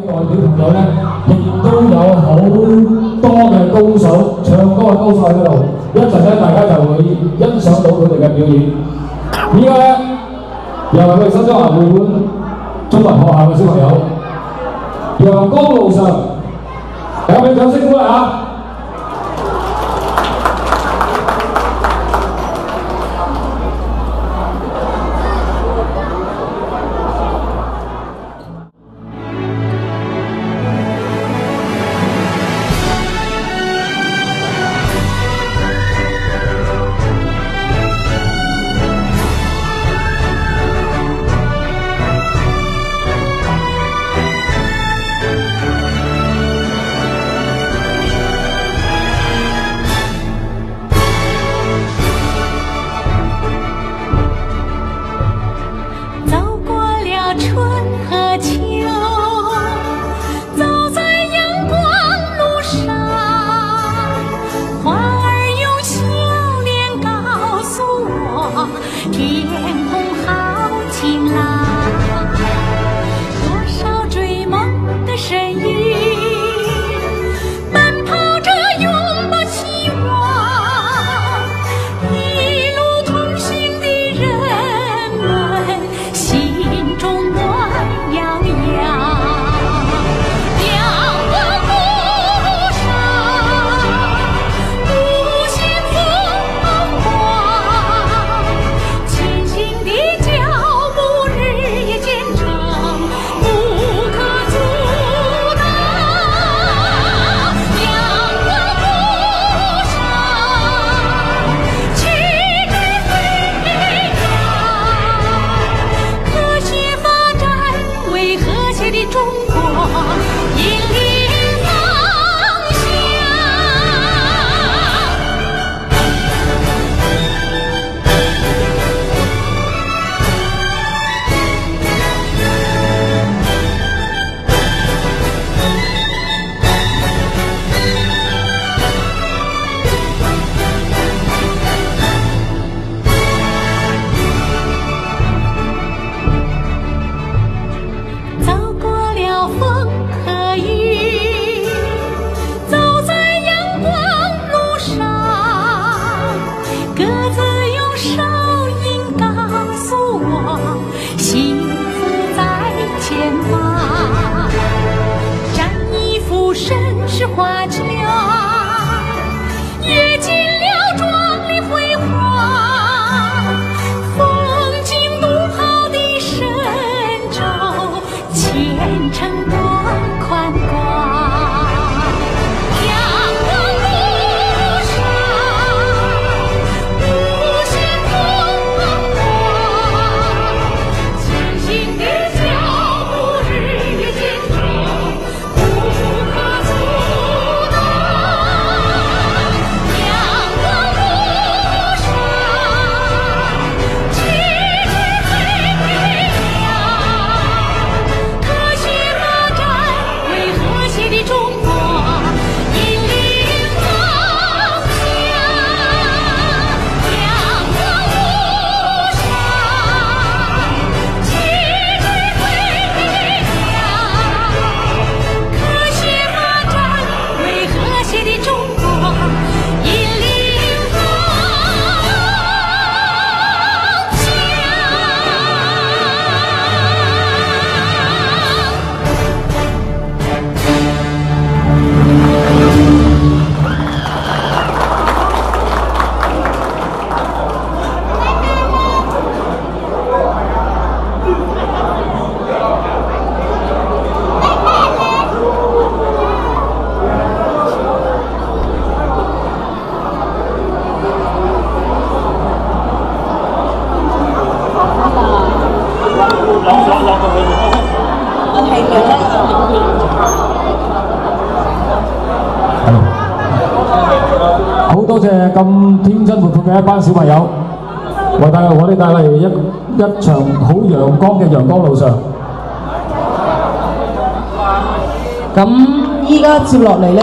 代表朋友咧，亦都有好多嘅高手，唱歌嘅高手喺嗰度。一陣咧，大家就會欣賞到佢哋嘅表演。依家咧，又係我哋新中華會館中文學校嘅小朋友，陽光路上，有冇掌聲鼓勵下？好多謝咁天真活潑嘅一班小朋友，為我哋帶嚟一場好陽光嘅陽光路上。咁依家接落嚟呢，